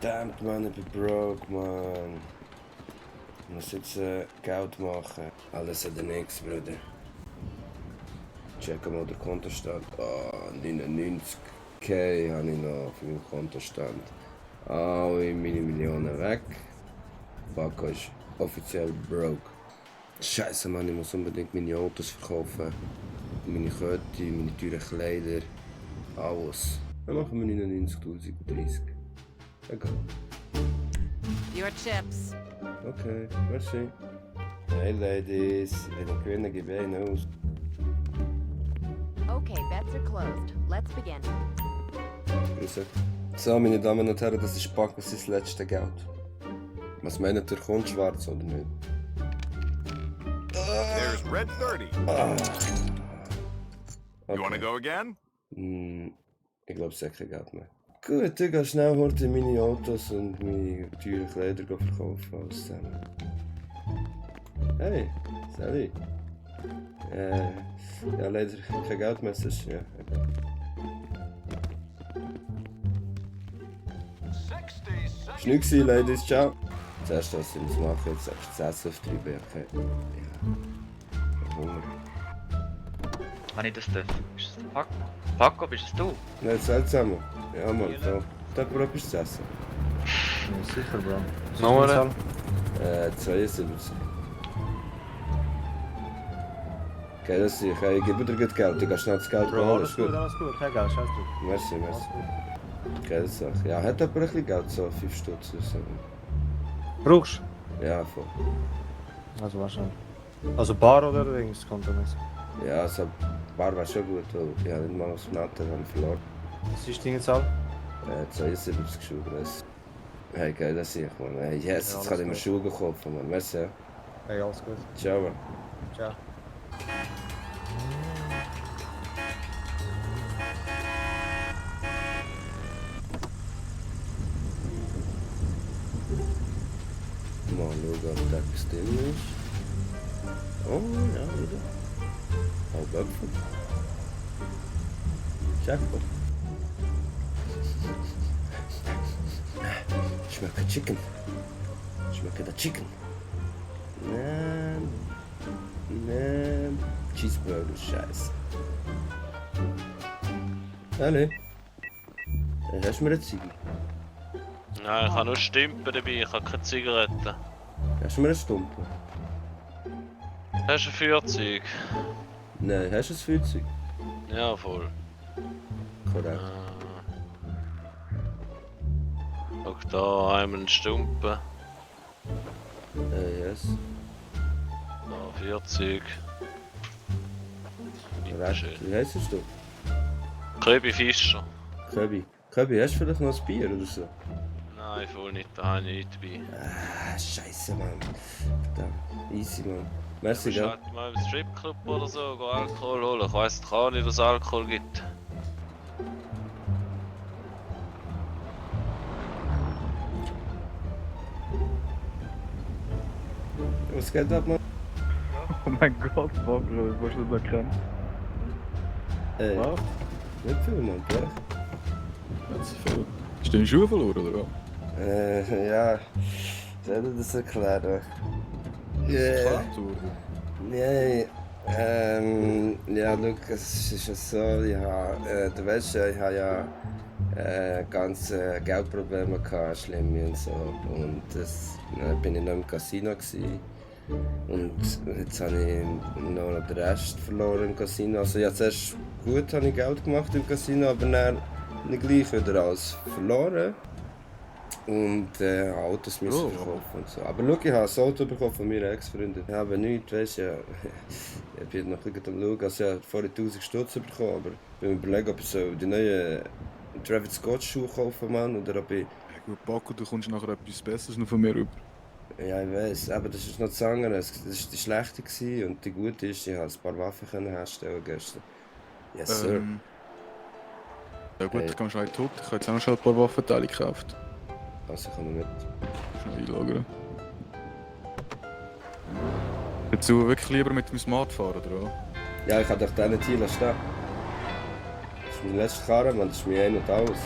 Verdammt, Mann, ich bin broke, Mann. Ich muss jetzt Geld machen. Alles hat nichts, Bruder. Check mal den Kontostand. Ah, 99k habe ich noch auf meinem Kontostand. Alle meine Millionen weg. Paco ist offiziell broke. Scheiße, Mann, ich muss unbedingt meine Autos verkaufen. Meine Kötte, meine teuren Kleider. Alles. Dann machen wir 99.030. Egal. Your chips. Okay, merci. Hey Ladies, wenn ich gewinne, gebe ich einen aus. Okay, bets are closed. Let's begin. Grüße. So, meine Damen und Herren, das ist Paco sein letztes Geld. Was meint ihr, kommt schwarz oder nicht? There's red 30. Okay. You wanna go again? Ich glaube, es hat kein Geld mehr. Gut, ich gehe schnell heute meine Autos und meine teuren Kleider verkaufen. Alles zusammen. Hey, Sally. Ja, leider kein Geld mehr. Ja, egal. Ist nichts, Ladies, ciao. Das erste, was ich muss machen, jetzt das Essen auftreiben. Okay. Ja. Ich habe Hunger. Wenn ich das darf. Ist das der Paco? Paco, bist es du? Nicht seltsam. Ja, Mann, so. Darf man etwas zu essen? Ja, sicher, Bro. Nummer? 72. Okay, das sehe ich. Ich gebe dir das Geld. Ich gehe schnell das Geld Bro, holen. alles gut, alles gut. Kein Geld, scheiß drauf. Merci, merci. Okay, das sage ich. Ja, hat aber ein bisschen Geld, so 5 Stutz oder so. Brauchst Ja, voll. du? Also wahrscheinlich. Also Bar oder irgendwas kontomäßig? Ja, also Bar war schon gut, weil ich habe nicht mal was Natter verloren. Was ist deine Zahl? 72 Schuhe. Hey, geil, das sehe ich, Mann. Hey, yes, Ja, jetzt kann ich mir alles Schuhe kaufen, Mann. Merci. Ja. Hey, alles gut. Ciao, Mann. Ciao. Mal schauen, ob da etwas drin ist. Oh, ja, wieder. Halb Äpfel. Jackpot. Schmeckt Chicken. Schmeckt der Chicken. Nein. Cheeseburger, Scheiße. Hallo. Hast du mir eine Ziege? Nein, ich habe nur Stümpen dabei, ich habe keine Zigaretten. Hast du mir einen Stumpen? Hast du ein Feuerzeug? Nein, hast du ein Feuerzeug? Ja, voll. Korrekt. Schau da, einmal einen Stumpen. Yes. Da, Feuerzeug. Korrekt. Wie heisst du? Köbi Fischer. Köbi. Köbi, hast du vielleicht noch ein Bier oder so? Nein, voll nicht, da habe ich nichts dabei. Ah, Scheiße, Mann. Verdammt. Easy, Mann. Merci, Du gell? musst halt mal im Stripclub oder so gehen Alkohol holen. Ich weiss doch auch nicht, was Alkohol gibt. Was geht ab, Mann? Oh mein Gott, Bro, was du da kannst. Ey, Was? nicht viel, Mann, gell? Nicht so viel. Hast du deine Schuhe verloren, oder was? Ja. Soll ich das erklären? Geklaut worden? Nein. Ja, schau, es ist ja so, du weißt ja, ich habe ja ganz Geldprobleme gehabt, schlimme und so. Und dann bin ich noch im Casino gewesen. Und jetzt habe ich noch den Rest verloren im Casino. Also ja, zuerst gut habe ich Geld gemacht im Casino, aber dann nicht gleich wieder alles verloren. Und Autos müssen verkaufen und so. Aber schau, ich habe ein Auto bekommen von meiner Ex-Freundin. Ich habe nichts, weißt du, ja, ich bin noch ein bisschen am Schauen. Also ich habe vorher 1000 Stutz bekommen, aber ich bin mir überlegen, ob ich so die neuen Travis Scott Schuhe kaufen kann oder ob ich... Ja gut, Paco, du kommst nachher etwas Besseres noch von mir rüber. Ja, ich weiß, aber das ist noch das andere. Das war die schlechte gewesen und die gute ist, ich konnte ein paar Waffen herstellen gestern. Yes, sir. Ja gut, Hey. dann kannst du halt tot. Ich habe jetzt auch noch schnell ein paar Waffenteile gekauft. Also ich kann mit. Schnell einlagern. Willst du wirklich lieber mit dem Smart fahren, oder was? Ja, ich kann doch den nicht hier stehen. Das ist meine letzte Karre, Mann, das ist mein Ein und Alles.